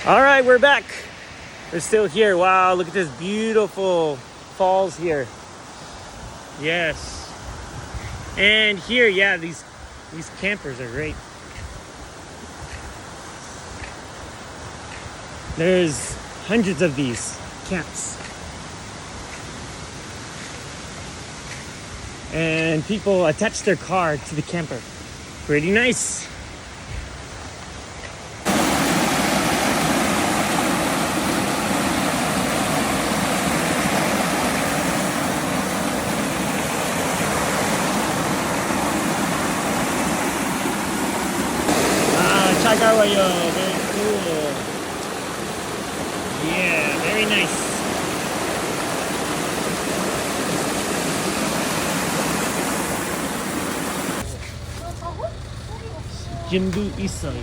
All right, we're back. We're still here. Wow, look at this beautiful falls here. Yes. And here, yeah, these campers are great. There's hundreds of these camps. And people attach their car to the camper. Pretty nice. 차가워요. Very cool. Yeah, very nice. 짐도 있어요.